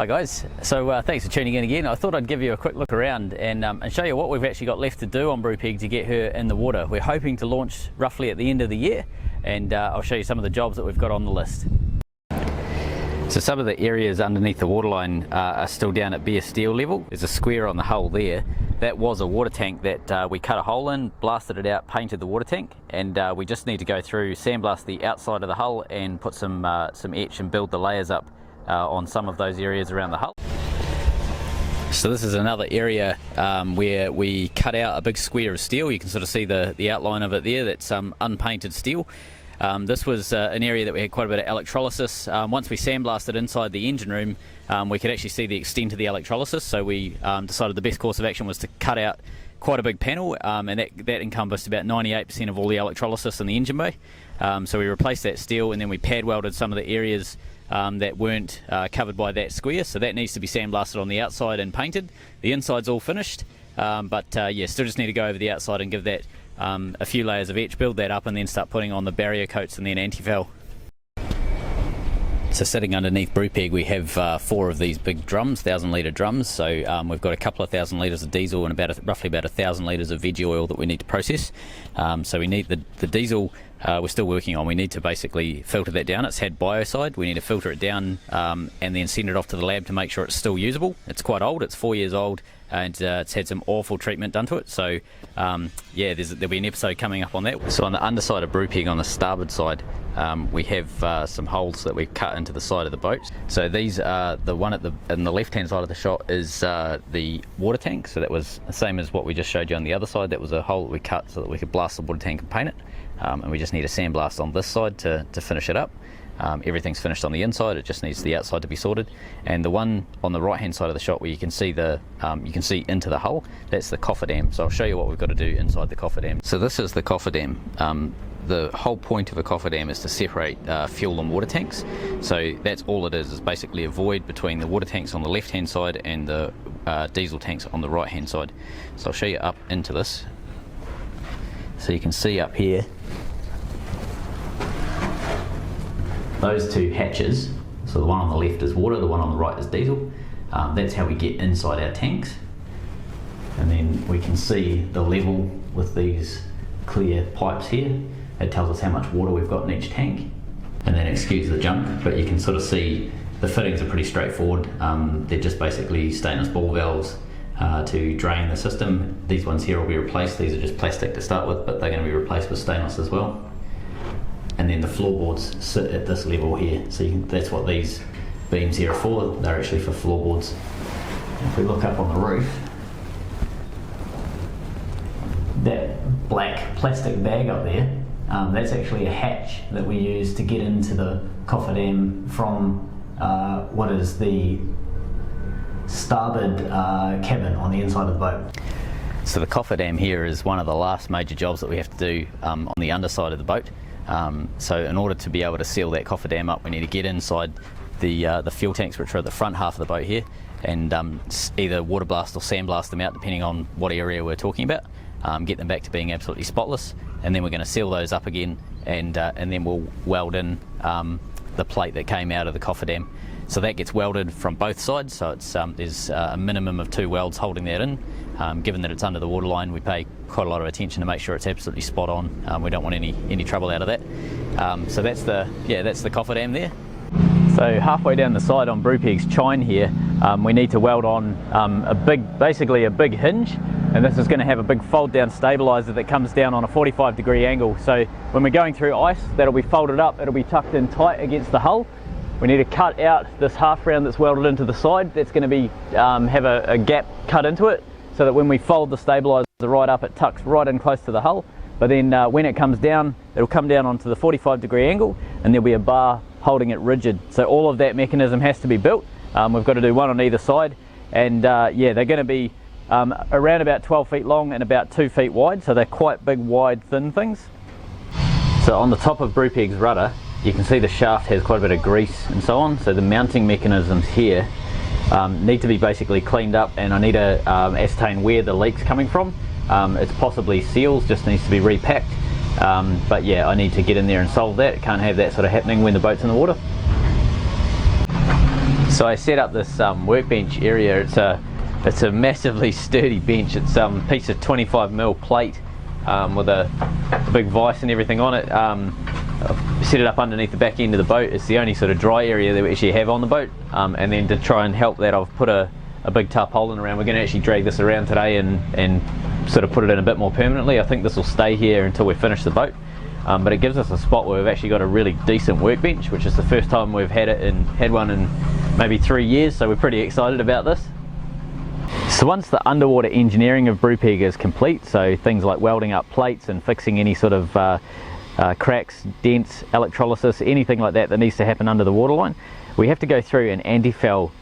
Hi guys, so thanks for tuning in again. I thought I'd give you a quick look around and show you what we've actually got left to do on Brupeg to get her in the water. We're hoping to launch roughly at the end of the year, and I'll show you some of the jobs that we've got on the list. So some of the areas underneath the waterline are still down at bare steel level. There's a square on the hull there. That was a water tank that we cut a hole in, blasted it out, painted the water tank, and we just need to go through, sandblast the outside of the hull and put some etch and build the layers up on some of those areas around the hull. So this is another area where we cut out a big square of steel. You can sort of see the outline of it there. That's unpainted steel. This was an area that we had quite a bit of electrolysis. Once we sandblasted inside the engine room, we could actually see the extent of the electrolysis, so we decided the best course of action was to cut out quite a big panel, and that encompassed about 98% of all the electrolysis in the engine bay. So we replaced that steel, and then we pad welded some of the areas that weren't covered by that square, so that needs to be sandblasted on the outside and painted. The inside's all finished, but yeah, still just need to go over the outside and give that a few layers of etch, build that up, and then start putting on the barrier coats and then anti-foul. So sitting underneath Brupeg, we have 4 of these big drums, 1,000 litre drums. So we've got a couple of thousand litres of diesel and roughly about 1,000 litres of veggie oil that we need to process. So we need the diesel. We're still working on. We need to basically filter that down. It's had biocide. We need to filter it down and then send it off to the lab to make sure it's still usable. It's quite old. It's 4 years old, and it's had some awful treatment done to it. So yeah, there'll be an episode coming up on that. So on the underside of Brupeg, on the starboard side, we have some holes that we've cut into the side of the boat. So these are the one in the left hand side of the shot is the water tank. So that was the same as what we just showed you on the other side. That was a hole that we cut so that we could blast the water tank and paint it. And we just need a sandblast on this side to finish it up. Everything's finished on the inside, it just needs the outside to be sorted. And the one on the right hand side of the shot where you can see into the hull, that's the Cofferdam. So I'll show you what we've got to do inside the Cofferdam. So this is the Cofferdam. The whole point of a Cofferdam is to separate fuel and water tanks. So that's all it is basically a void between the water tanks on the left hand side and the diesel tanks on the right hand side. So I'll show you up into this. So you can see up here, those 2 hatches, so the one on the left is water, the one on the right is diesel. That's how we get inside our tanks. And then we can see the level with these clear pipes here. It tells us how much water we've got in each tank. And then excuse the junk, but you can sort of see the fittings are pretty straightforward. They're just basically stainless ball valves to drain the system. These ones here will be replaced. These are just plastic to start with, but they're going to be replaced with stainless as well. And then the floorboards sit at this level here, so that's what these beams here are for. They're actually for floorboards. If we look up on the roof, that black plastic bag up there, that's actually a hatch that we use to get into the Cofferdam from what is the starboard cabin on the inside of the boat. So the Cofferdam here is one of the last major jobs that we have to do on the underside of the boat. So in order to be able to seal that Cofferdam up, we need to get inside the fuel tanks, which are at the front half of the boat here, and either water blast or sandblast them out depending on what area we're talking about, get them back to being absolutely spotless, and then we're going to seal those up again, and then we'll weld in the plate that came out of the Cofferdam. So that gets welded from both sides, so there's a minimum of 2 welds holding that in. Given that it's under the waterline, we pay quite a lot of attention to make sure it's absolutely spot on. We don't want any trouble out of that. So that's the Cofferdam there. So halfway down the side on Brupeg's chine here, we need to weld on basically a big hinge, and this is going to have a big fold down stabilizer that comes down on a 45-degree angle. So when we're going through ice, that'll be folded up, it'll be tucked in tight against the hull. We need to cut out this half round that's welded into the side. That's going to be have a gap cut into it, so that when we fold the stabilizer right up, it tucks right in close to the hull. But then when it comes down, it'll come down onto the 45-degree angle, and there'll be a bar holding it rigid. So all of that mechanism has to be built. We've got to do one on either side, and yeah, they're going to be around about 12 feet long and about 2 feet wide, so they're quite big, wide, thin things. So on the top of Brupeg's rudder, you can see the shaft has quite a bit of grease and so on, so the mounting mechanisms here need to be basically cleaned up, and I need to ascertain where the leak's coming from. It's possibly seals, just needs to be repacked, but yeah, I need to get in there and solve that. Can't have that sort of happening when the boat's in the water. So I set up this workbench area. It's a massively sturdy bench. It's a piece of 25mm plate with a big vise and everything on it. I've set it up underneath the back end of the boat. It's the only sort of dry area that we actually have on the boat. And then to try and help that, I've put a big tarpaulin around. We're going to actually drag this around today and sort of put it in a bit more permanently. I think this will stay here until we finish the boat. But it gives us a spot where we've actually got a really decent workbench, which is the first time we've had one in maybe 3 years, so we're pretty excited about this. So once the underwater engineering of Brupeg is complete, so things like welding up plates and fixing any sort of cracks, dents, electrolysis, anything like that needs to happen under the waterline, we have to go through and anti-foul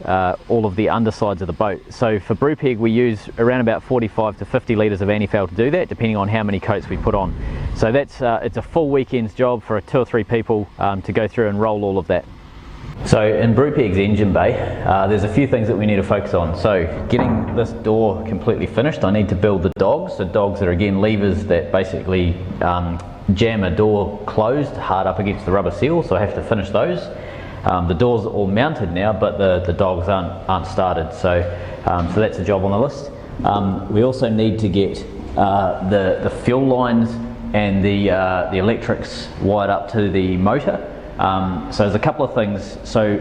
all of the undersides of the boat. So for Brupeg we use around about 45 to 50 litres of anti-foul to do that, depending on how many coats we put on. So that's it's a full weekend's job for 2 or 3 people to go through and roll all of that. So in Brupeg's engine bay, there's a few things that we need to focus on. So getting this door completely finished, I need to build the dogs. The dogs are again levers that basically jam a door closed hard up against the rubber seal, so I have to finish those. The doors are all mounted now, but the dogs aren't started, so that's a job on the list. We also need to get the fuel lines and the electrics wired up to the motor. So there's a couple of things. So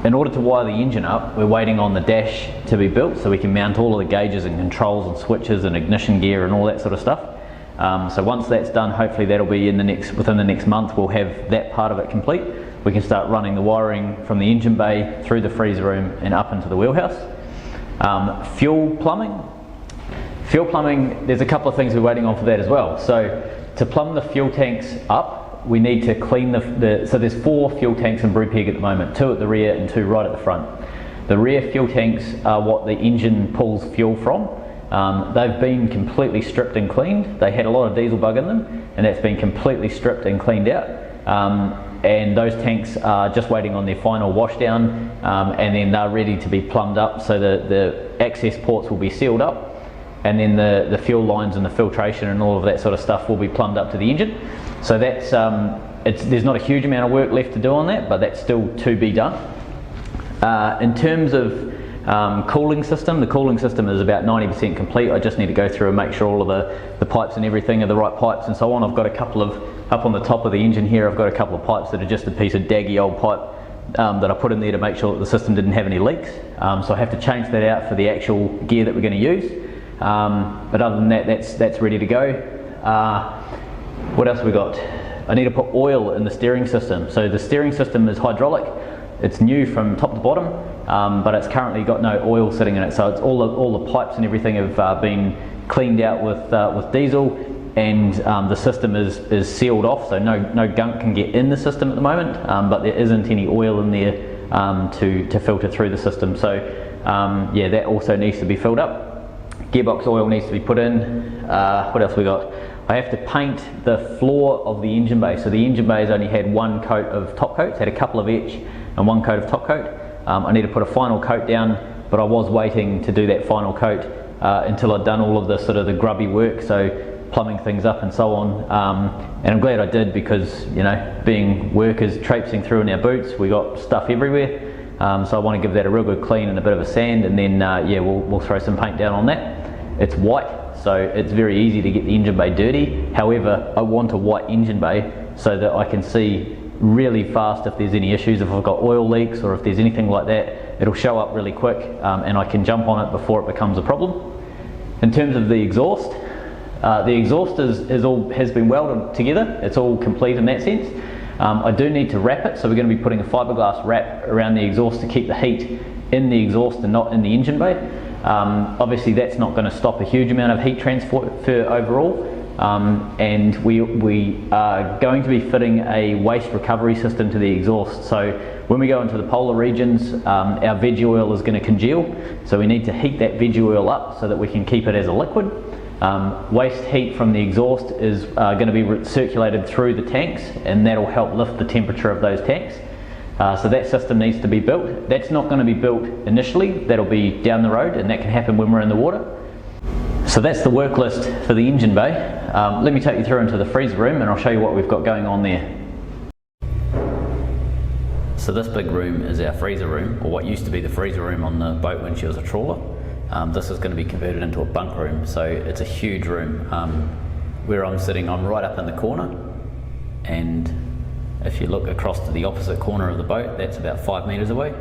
in order to wire the engine up, we're waiting on the dash to be built so we can mount all of the gauges and controls and switches and ignition gear and all that sort of stuff. So once that's done, hopefully that'll be within the next month, we'll have that part of it complete. We can start running the wiring from the engine bay through the freezer room and up into the wheelhouse. Fuel plumbing, there's a couple of things we're waiting on for that as well. So to plumb the fuel tanks up, we need to clean so there's 4 fuel tanks in Brupeg at the moment, 2 at the rear and 2 right at the front. The rear fuel tanks are what the engine pulls fuel from. They've been completely stripped and cleaned. They had a lot of diesel bug in them, and that's been completely stripped and cleaned out. And those tanks are just waiting on their final wash down, and then they're ready to be plumbed up, so the access ports will be sealed up, and then the fuel lines and the filtration and all of that sort of stuff will be plumbed up to the engine. So that's there's not a huge amount of work left to do on that, but that's still to be done. In terms of cooling system, the cooling system is about 90% complete. I just need to go through and make sure all of the pipes and everything are the right pipes and so on. I've got a couple of, up on the top of the engine here, I've got a couple of pipes that are just a piece of daggy old pipe that I put in there to make sure that the system didn't have any leaks. So I have to change that out for the actual gear that we're going to use. But other than that, that's ready to go. What else have we got? I need to put oil in the steering system. So the steering system is hydraulic. It's new from top to bottom, but it's currently got no oil sitting in it. So it's all the pipes and everything have been cleaned out with diesel, and the system is sealed off, so no gunk can get in the system at the moment, but there isn't any oil in there to filter through the system. So yeah, that also needs to be filled up. Gearbox oil needs to be put in. What else we got? I have to paint the floor of the engine bay. So the engine bay's only had 1 coat of top coat. It's had a couple of etch and 1 coat of top coat. I need to put a final coat down, but I was waiting to do that final coat until I'd done all of the sort of the grubby work, so plumbing things up and so on. And I'm glad I did, because, you know, being workers traipsing through in our boots, we got stuff everywhere. So I want to give that a real good clean and a bit of a sand, and then yeah, we'll throw some paint down on that. It's white, so it's very easy to get the engine bay dirty. However, I want a white engine bay so that I can see really fast if there's any issues, if I've got oil leaks or if there's anything like that. It'll show up really quick, and I can jump on it before it becomes a problem. In terms of the exhaust has been welded together. It's all complete in that sense. I do need to wrap it, so we're going to be putting a fiberglass wrap around the exhaust to keep the heat in the exhaust and not in the engine bay. Obviously that's not going to stop a huge amount of heat transfer overall, and we are going to be fitting a waste recovery system to the exhaust. So when we go into the polar regions, our veggie oil is going to congeal, so we need to heat that veggie oil up so that we can keep it as a liquid. Waste heat from the exhaust is going to be circulated through the tanks, and that'll help lift the temperature of those tanks. So that system needs to be built. That's not going to be built initially, that'll be down the road, and that can happen when we're in the water. So that's the work list for the engine bay. Let me take you through into the freezer room and I'll show you what we've got going on there. So this big room is our freezer room, or what used to be the freezer room on the boat when she was a trawler. This is going to be converted into a bunk room, so it's a huge room. Where I'm sitting, I'm right up in the corner, and if you look across to the opposite corner of the boat, that's about 5 metres away,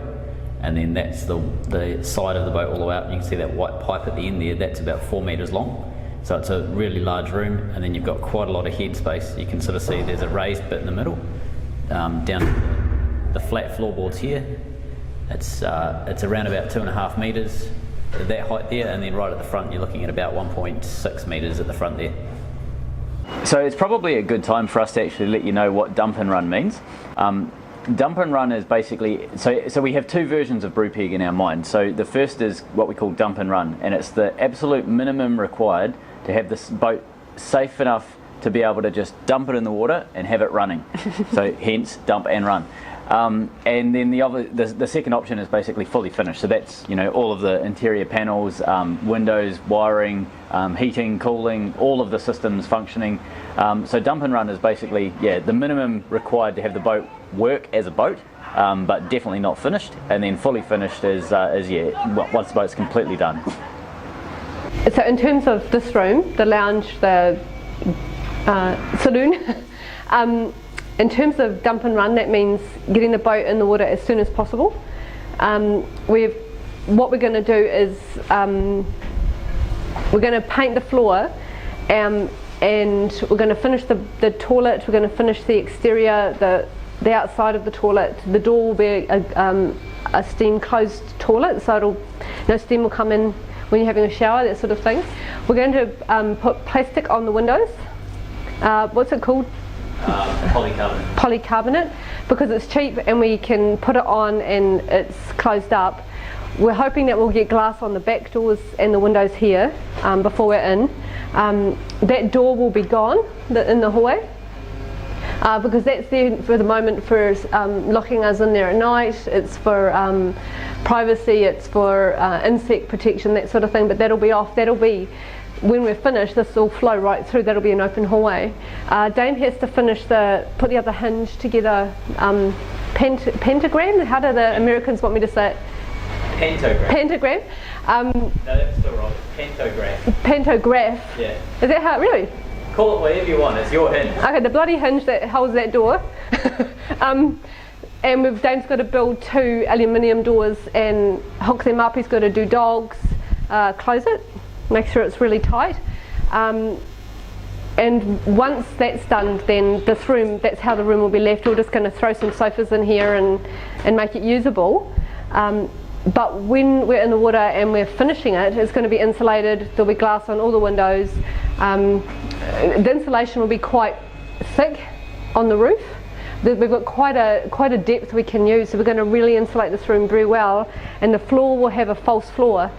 and then that's the side of the boat all the way up. You can see that white pipe at the end there, that's about 4 metres long. So it's a really large room, and then you've got quite a lot of head space. You can sort of see there's a raised bit in the middle, down to the flat floorboards here. It's around about 2.5 metres, that height there, and then right at the front you're looking at about 1.6 metres at the front there. So it's probably a good time for us to actually let you know what dump and run means. Dump and run is basically, so we have two versions of Brupeg in our mind. So the first is what we call dump and run, and it's the absolute minimum required to have this boat safe enough to be able to just dump it in the water and have it running. So hence dump and run. And then the second option is basically fully finished. So that's, you know, all of the interior panels, windows, wiring, heating, cooling, all of the systems functioning. So dump and run is basically, yeah, the minimum required to have the boat work as a boat, but definitely not finished. And then fully finished is yeah, once the boat's completely done. So in terms of this room, the lounge, the saloon, in terms of dump and run, that means getting the boat in the water as soon as possible. What we're going to do is we're going to paint the floor, and we're going to finish the toilet. We're going to finish the exterior, the outside of the toilet. The door will be a steam closed toilet, so no steam will come in when you're having a shower, that sort of thing. We're going to put plastic on the windows. What's it called? Polycarbonate. Polycarbonate, because it's cheap and we can put it on and it's closed up. We're hoping that we'll get glass on the back doors and the windows here before we're in. That door will be gone in the hallway, because that's there for the moment for locking us in there at night. It's for privacy, it's for insect protection, that sort of thing, but that'll be off. That'll be, when we're finished, this will flow right through. That'll be an open hallway. Dame has to put the other hinge together. Pentagram? How do the Americans want me to say it? Pentagram. Pentagram. No, that's still wrong. Pantograph. Pantograph. Yeah. Is that how? Really? Call it whatever you want. It's your hinge. Okay, the bloody hinge that holds that door. And Dame's got to build 2 aluminium doors and hook them up. He's got to do dogs, close it, make sure it's really tight. And once that's done, then this room, that's how the room will be left. We're just going to throw some sofas in here and make it usable. But when we're in the water and we're finishing it, it's going to be insulated. There'll be glass on all the windows. The insulation will be quite thick on the roof. We've got quite a depth we can use, so we're going to really insulate this room very well. And the floor will have a false floor.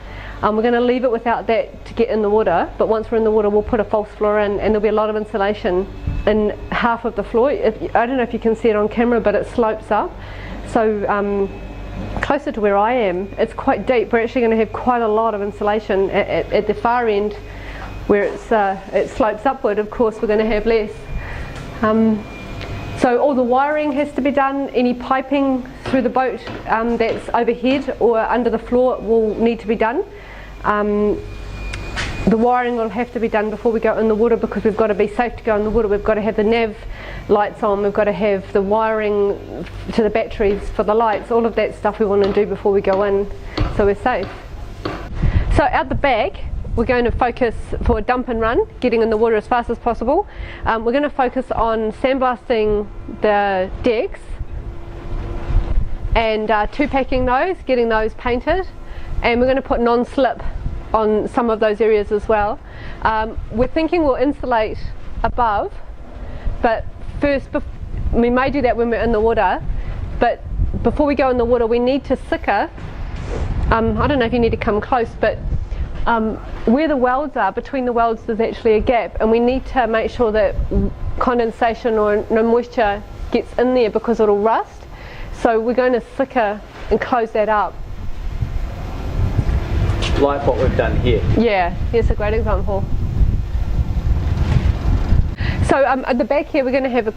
We're going to leave it without that to get in the water, but once we're in the water we'll put a false floor in, and there'll be a lot of insulation in half of the floor. I don't know if you can see it on camera, but it slopes up. So closer to where I am, it's quite deep. We're actually going to have quite a lot of insulation at the far end where it slopes upward. Of course we're going to have less. So all the wiring has to be done. Any piping through the boat that's overhead or under the floor will need to be done. The wiring will have to be done before we go in the water, because we've got to be safe to go in the water. We've got to have the nav lights on, we've got to have the wiring to the batteries for the lights, all of that stuff we want to do before we go in, so we're safe. So out the back, we're going to focus for dump and run, getting in the water as fast as possible. We're going to focus on sandblasting the decks and two-packing those, getting those painted, and we're going to put non-slip on some of those areas as well. We're thinking we'll insulate above, but first, we may do that when we're in the water, but before we go in the water we need to sicker. I don't know if you need to come close, but where the welds are, between the welds there's actually a gap, and we need to make sure that condensation or no moisture gets in there because it'll rust. So we're going to sicker and close that up. Like what we've done here. Yeah, here's a great example. So at the back here we're going to have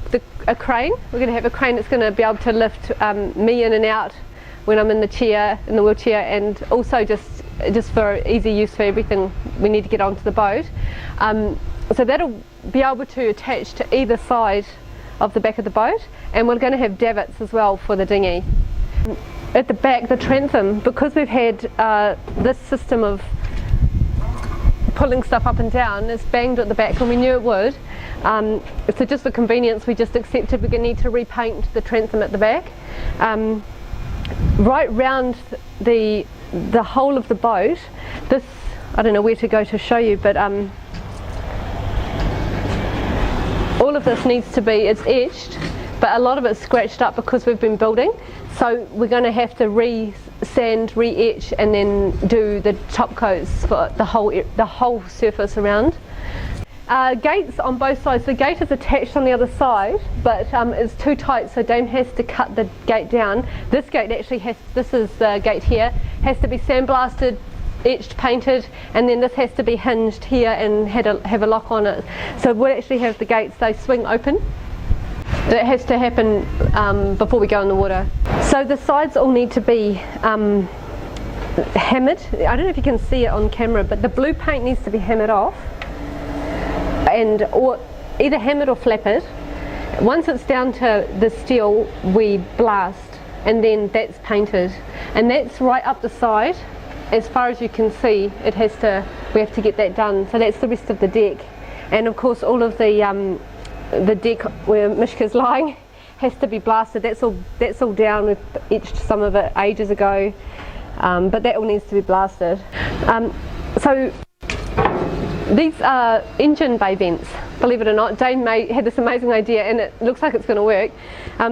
a crane. We're going to have a crane that's going to be able to lift me in and out when I'm in the wheelchair, and also just for easy use for everything we need to get onto the boat. So that'll be able to attach to either side of the back of the boat, and we're going to have davits as well for the dinghy. At the back, the transom, because we've had this system of pulling stuff up and down, is banged at the back, and we knew it would. So just for convenience, we just accepted we're going to need to repaint the transom at the back. Right round the whole of the boat, this, I don't know where to go to show you, but all of this needs to be, it's etched, but a lot of it's scratched up because we've been building. So we're going to have to re-sand, re-etch, and then do the top coats for the whole surface around. Gates on both sides. The gate is attached on the other side, but it's too tight, so Dame has to cut the gate down. This gate actually has, this is the gate here, has to be sandblasted, etched, painted, and then this has to be hinged here and have a lock on it. So we'll actually have the gates, they swing open. That has to happen before we go in the water. So the sides all need to be hammered. I don't know if you can see it on camera, but the blue paint needs to be hammered off, or either hammered or flappered. Once it's down to the steel, we blast, and then that's painted, and that's right up the side. As far as you can see, we have to get that done. So that's the rest of the deck, and of course all of the deck where Mishka's lying has to be blasted. That's all down. We've etched some of it ages ago, but that all needs to be blasted. So these are engine bay vents, believe it or not. Dane had this amazing idea, and it looks like it's going to work.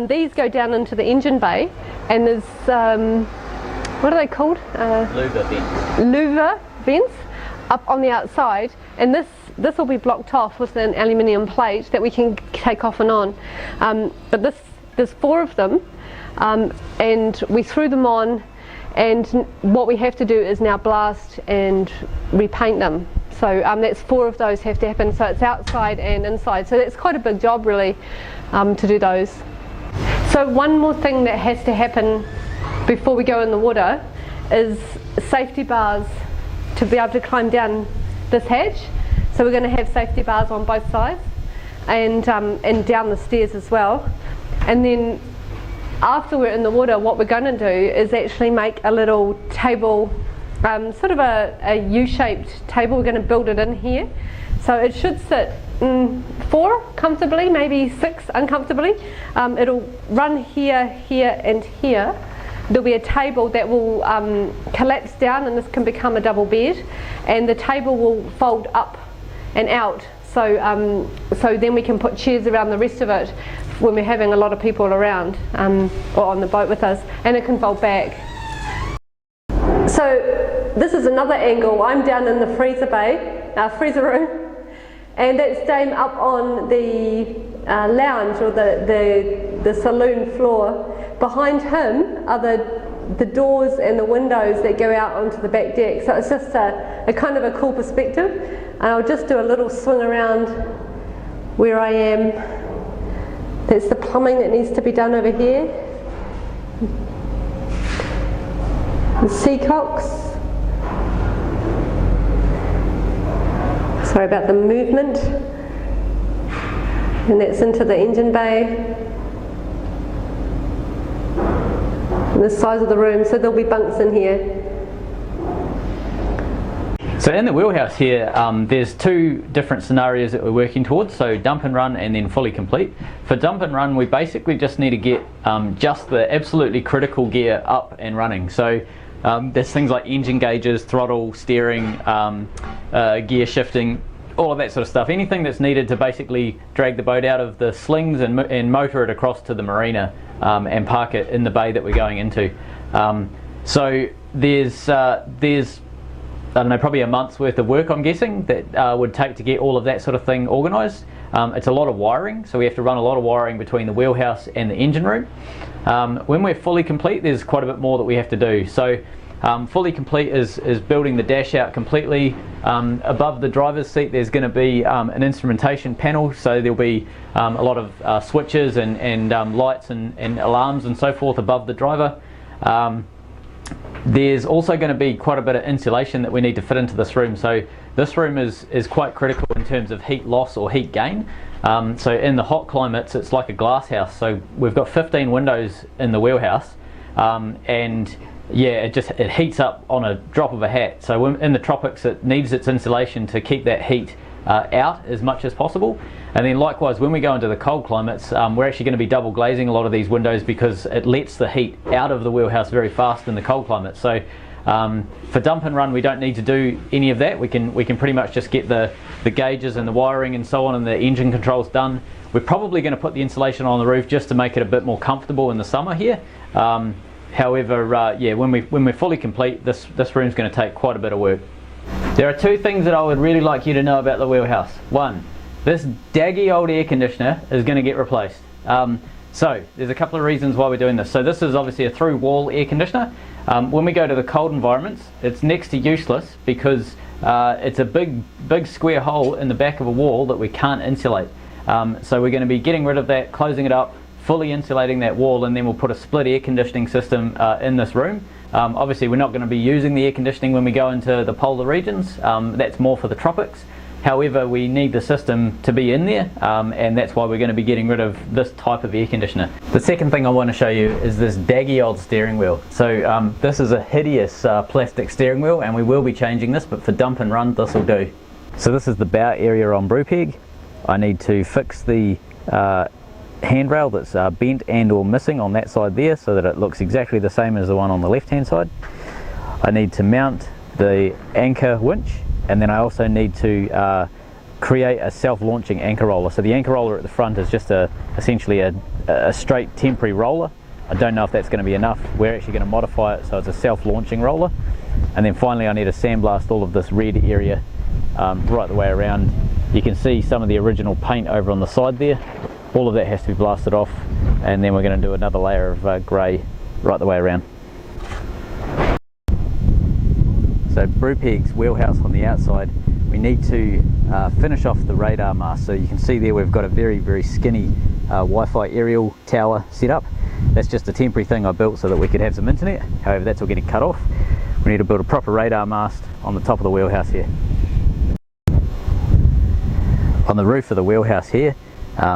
These go down into the engine bay, and there's what are they called? Louver vents. Louver vents up on the outside, and this will be blocked off with an aluminium plate that we can take off and on. But there's 4 of them, and we threw them on, and what we have to do is now blast and repaint them. So that's 4 of those have to happen, so it's outside and inside. So that's quite a big job really, to do those. So one more thing that has to happen before we go in the water is safety bars to be able to climb down this hatch. So we're going to have safety bars on both sides, and down the stairs as well. And then after we're in the water, what we're going to do is actually make a little table, sort of a U-shaped table. We're going to build it in here, so it should sit 4 comfortably, maybe 6 uncomfortably. It'll run here, here and here. There'll be a table that will collapse down, and this can become a double bed, and the table will fold up and out, so then we can put chairs around the rest of it when we're having a lot of people around, or on the boat with us, and it can fold back. So this is another angle. I'm down in the freezer bay, freezer room, and that's Dame up on the lounge, or the saloon floor. Behind him are the doors and the windows that go out onto the back deck. So it's just a kind of a cool perspective. And I'll just do a little swing around where I am. That's the plumbing that needs to be done over here. The seacocks. Sorry about the movement. And that's into the engine bay. And the size of the room, so there'll be bunks in here. So in the wheelhouse here, there's 2 different scenarios that we're working towards, so dump and run and then fully complete. For dump and run, we basically just need to get just the absolutely critical gear up and running. So there's things like engine gauges, throttle, steering, gear shifting, all of that sort of stuff. Anything that's needed to basically drag the boat out of the slings and motor it across to the marina and park it in the bay that we're going into. So there's I don't know, probably a month's worth of work, I'm guessing, that would take to get all of that sort of thing organised. It's a lot of wiring, so we have to run a lot of wiring between the wheelhouse and the engine room. When we're fully complete, there's quite a bit more that we have to do. So Fully complete is building the dash out completely. Above the driver's seat there's going to be an instrumentation panel, so there'll be a lot of switches and lights and alarms and so forth above the driver. There's also going to be quite a bit of insulation that we need to fit into this room, so this room is quite critical in terms of heat loss or heat gain. So in the hot climates it's like a glass house, so we've got 15 windows in the wheelhouse, and yeah, it heats up on a drop of a hat. So in the tropics it needs its insulation to keep that heat out as much as possible. And then likewise when we go into the cold climates, we're actually going to be double glazing a lot of these windows because it lets the heat out of the wheelhouse very fast in the cold climate. So for dump and run we don't need to do any of that. We can pretty much just get the gauges and the wiring and so on and the engine controls done. We're probably going to put the insulation on the roof just to make it a bit more comfortable in the summer here. However, yeah, when we're fully complete, this room's going to take quite a bit of work. There are two things that I would really like you to know about the wheelhouse. One, this daggy old air conditioner is going to get replaced. So there's a couple of reasons why we're doing this. So this is obviously a through wall air conditioner. When we go to the cold environments, it's next to useless because it's a big square hole in the back of a wall that we can't insulate. So we're going to be getting rid of that, closing it up, fully insulating that wall, and then we'll put a split air conditioning system in this room. Obviously we're not going to be using the air conditioning when we go into the polar regions. That's more for the tropics. However, we need the system to be in there, and that's why we're going to be getting rid of this type of air conditioner. The second thing I want to show you is this daggy old steering wheel. So this is a hideous plastic steering wheel, and we will be changing this, but for dump and run this will do. So this is the bow area on Brupeg. I need to fix the handrail that's bent and or missing on that side there so that it looks exactly the same as the one on the left hand side. I need to mount the anchor winch, and then I also need to create a self-launching anchor roller. So the anchor roller at the front is just essentially a straight temporary roller. I don't know if that's going to be enough. We're actually going to modify it so it's a self-launching roller. And then finally I need to sandblast all of this red area right the way around. You can see some of the original paint over on the side there. All of that has to be blasted off, and then we're going to do another layer of grey right the way around. So Brupeg's wheelhouse on the outside, we need to finish off the radar mast. So you can see there we've got a very skinny Wi-Fi aerial tower set up. That's just a temporary thing I built so that we could have some internet. However, that's all getting cut off. We need to build a proper radar mast on the top of the wheelhouse here. On the roof of the wheelhouse here,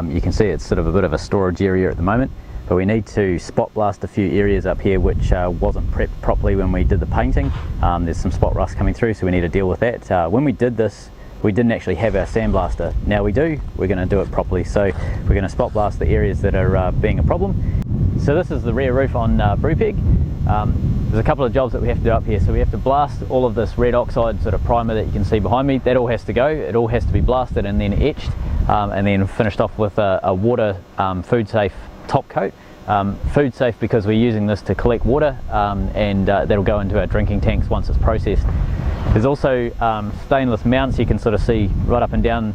you can see it's sort of a bit of a storage area at the moment, but we need to spot blast a few areas up here which wasn't prepped properly when we did the painting. There's some spot rust coming through, so we need to deal with that. When we did this, we didn't actually have our sandblaster. Now we do. We're going to do it properly, so we're going to spot blast the areas that are being a problem. So this is the rear roof on Brupeg. There's a couple of jobs that we have to do up here. So we have to blast all of this red oxide sort of primer that you can see behind me. That all has to go. It all has to be blasted and then etched, and then finished off with a water food safe top coat. Food safe because we're using this to collect water, and that'll go into our drinking tanks once it's processed. There's also stainless mounts you can sort of see right up and down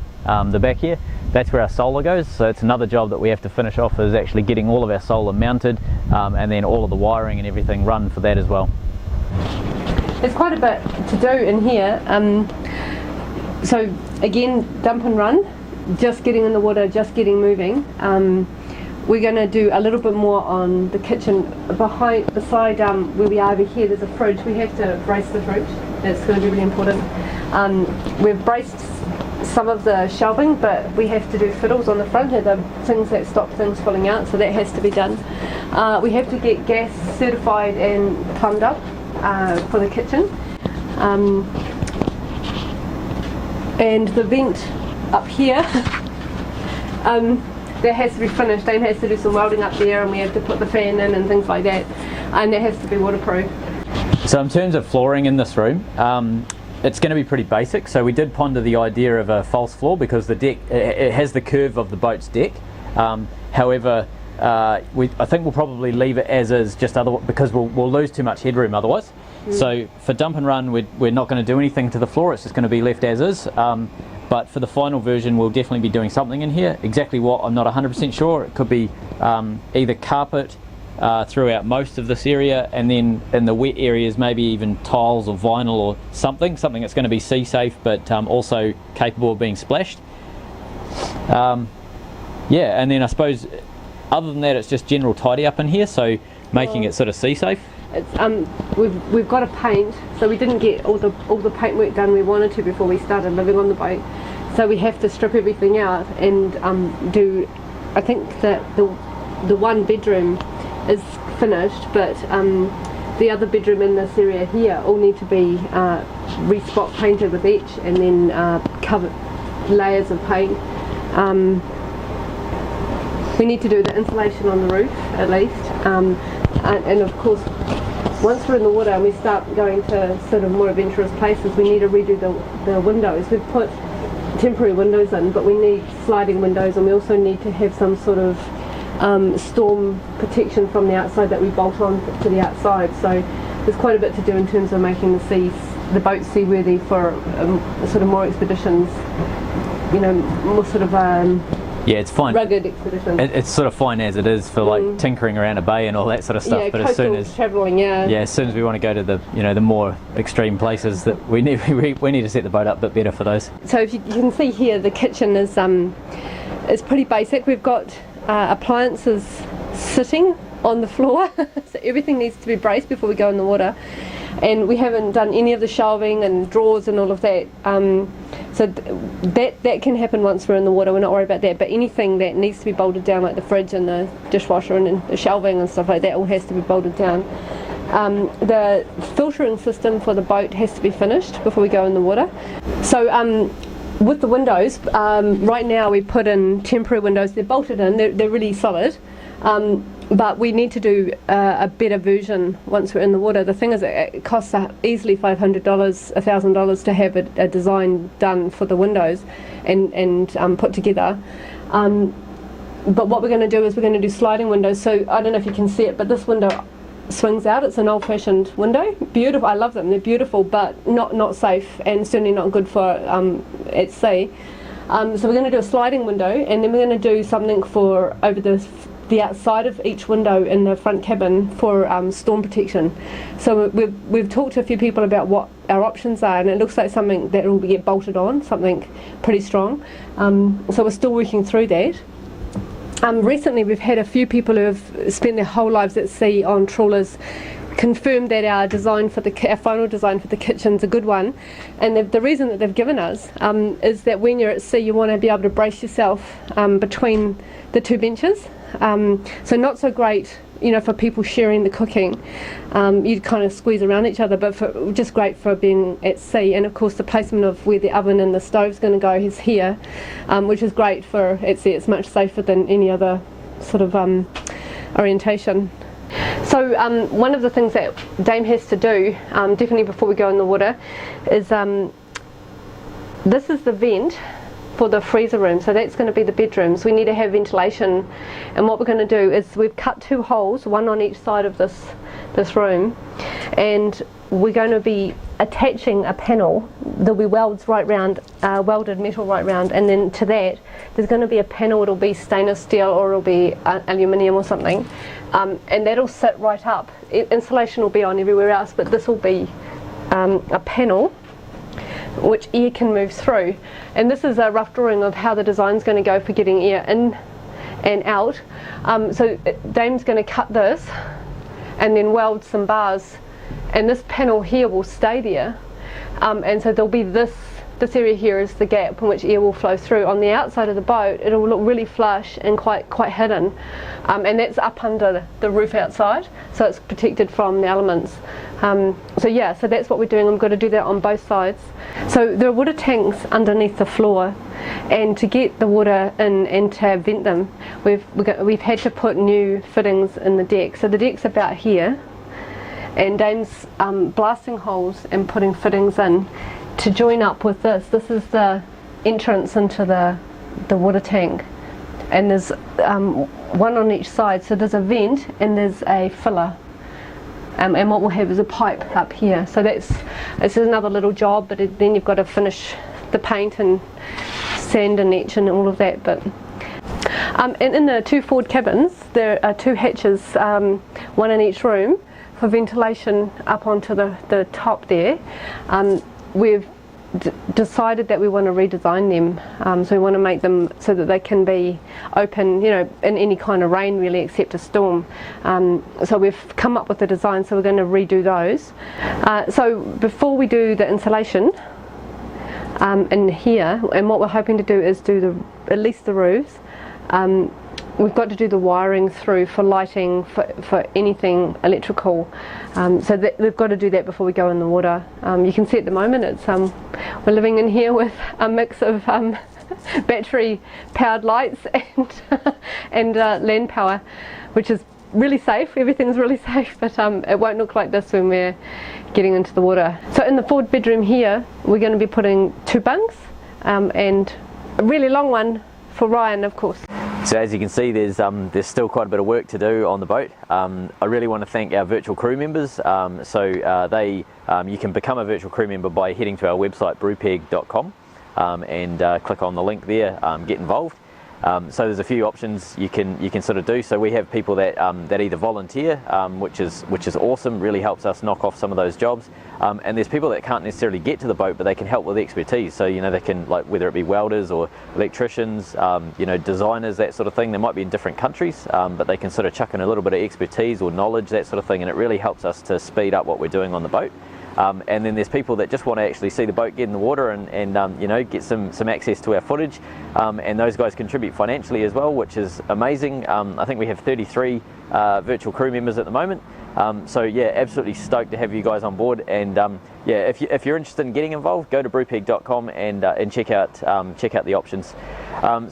the back here. That's where our solar goes, so it's another job that we have to finish off, is actually getting all of our solar mounted, and then all of the wiring and everything run for that as well. There's quite a bit to do in here. So again, dump and run, just getting in the water, just getting moving. We're going to do a little bit more on the kitchen. Beside where we are over here, there's a fridge. We have to brace the fridge. That's going to be really important. We've braced some of the shelving, but we have to do fiddles on the front. They're the things that stop things falling out, so that has to be done. We have to get gas certified and plumbed up for the kitchen. And the vent up here, that has to be finished. Dane has to do some welding up there, and we have to put the fan in and things like that, and that has to be waterproof. So in terms of flooring in this room, it's going to be pretty basic. So we did ponder the idea of a false floor because the deck, it has the curve of the boat's deck. However, I think we'll probably leave it as is, just because we'll lose too much headroom otherwise. So for dump and run, we're not going to do anything to the floor. It's just going to be left as is. But for the final version, we'll definitely be doing something in here. Exactly what, I'm not 100% sure. It could be either carpet, throughout most of this area, and then in the wet areas maybe even tiles or vinyl or something that's going to be sea safe but also capable of being splashed. Yeah, and then I suppose other than that it's just general tidy up in here, so making it sort of sea safe. It's, we've got to paint, so we didn't get all the paint work done we wanted to before we started living on the boat, so we have to strip everything out and do, I think that the one bedroom is finished, but the other bedroom in this area here all need to be re-spot painted with etch, and then covered layers of paint. We need to do the insulation on the roof at least, and of course once we're in the water and we start going to sort of more adventurous places, we need to redo the windows. We've put temporary windows in, but we need sliding windows, and we also need to have some sort of storm protection from the outside that we bolt on to the outside. So there's quite a bit to do in terms of making the boat seaworthy for sort of more expeditions, you know, more sort of yeah, it's fine. Rugged expeditions. It's sort of fine as it is for like tinkering around a bay and all that sort of stuff. Yeah, but as soon as travelling, as soon as we want to go to the more extreme places, that we need to set the boat up a bit better for those. So if you can see here, the kitchen is pretty basic. We've got appliances sitting on the floor, so everything needs to be braced before we go in the water. And we haven't done any of the shelving and drawers and all of that. So that can happen once we're in the water. We're not worried about that. But anything that needs to be bolted down, like the fridge and the dishwasher and the shelving and stuff like that, all has to be bolted down. The filtering system for the boat has to be finished before we go in the water. So with the windows, right now we put in temporary windows. They're bolted in. They're really solid. But we need to do a better version once we're in the water. The thing is, it costs easily $500, $1,000 to have a design done for the windows and put together. But what we're going to do is we're going to do sliding windows. So I don't know if you can see it, but this window swings out. It's an old-fashioned window. Beautiful. I love them. They're beautiful, but not safe, and certainly not good for at sea. So we're going to do a sliding window, and then we're going to do something for over the outside of each window in the front cabin for storm protection. So we've talked to a few people about what our options are, and it looks like something that will get bolted on, something pretty strong. So we're still working through that. Recently we've had a few people who have spent their whole lives at sea on trawlers confirmed that our final design for the kitchen's a good one, and the reason that they've given us is that when you're at sea you want to be able to brace yourself between the two benches. So not so great, you know, for people sharing the cooking. You'd kind of squeeze around each other, but just great for being at sea. And of course the placement of where the oven and the stove's going to go is here, which is great for at sea. It's much safer than any other sort of orientation. So one of the things that Dame has to do, definitely before we go in the water, is this is the vent for the freezer room, so that's going to be the bedrooms. We need to have ventilation, and what we're going to do is we've cut 2 holes, one on each side of this room, and we're going to be attaching a panel. There'll be welds right round, welded metal right round, and then to that there's going to be a panel. It'll be stainless steel or it'll be aluminium or something, and that'll sit right up. Insulation will be on everywhere else, but this will be a panel which air can move through. And this is a rough drawing of how the design's going to go for getting air in and out. So Dame's going to cut this and then weld some bars, and this panel here will stay there, and so there'll be this area here is the gap in which air will flow through. On the outside of the boat it will look really flush and quite hidden, and that's up under the roof outside, so it's protected from the elements. So yeah, so that's what we're doing. I'm going to do that on both sides. So there are water tanks underneath the floor, and to get the water in and to vent them, we've had to put new fittings in the deck. So the deck's about here, and Dame's blasting holes and putting fittings in to join up with this. This is the entrance into the water tank, and there's one on each side. So there's a vent and there's a filler. And what we'll have is a pipe up here. So this is another little job, but then you've got to finish the paint and sand and etch and all of that. But And in the 2 forward cabins, there are 2 hatches, one in each room, for ventilation up onto the top there. We've decided that we want to redesign them, so we want to make them so that they can be open, you know, in any kind of rain really, except a storm. So we've come up with the design, so we're going to redo those. So before we do the insulation in here, and what we're hoping to do is do at least the roofs. We've got to do the wiring through for lighting, for anything electrical, so we've got to do that before we go in the water. You can see at the moment it's we're living in here with a mix of battery powered lights and land power, which is really safe. Everything's really safe, but it won't look like this when we're getting into the water. So in the forward bedroom here, we're going to be putting 2 bunks and a really long one for Ryan, of course. So as you can see, there's still quite a bit of work to do on the boat. I really want to thank our virtual crew members. You can become a virtual crew member by heading to our website brupeg.com and click on the link there, get involved. So there's a few options you can sort of do. So we have people that either volunteer, which is awesome, really helps us knock off some of those jobs. And there's people that can't necessarily get to the boat, but they can help with expertise. So you know, they can, like, whether it be welders or electricians, you know, designers, that sort of thing. They might be in different countries, but they can sort of chuck in a little bit of expertise or knowledge, that sort of thing, and it really helps us to speed up what we're doing on the boat. And then there's people that just want to actually see the boat get in the water and you know, get some access to our footage, and those guys contribute financially as well, which is amazing. I think we have 33 virtual crew members at the moment, so yeah, absolutely stoked to have you guys on board. And yeah, if you're interested in getting involved, go to brupeg.com and check out the options.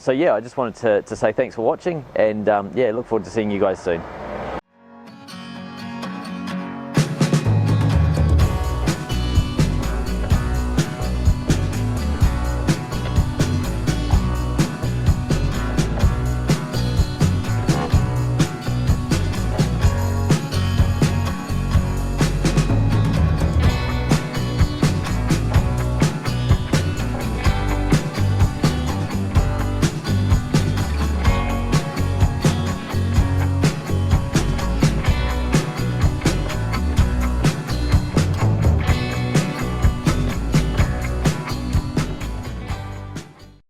So yeah, I just wanted to say thanks for watching, and yeah, look forward to seeing you guys soon.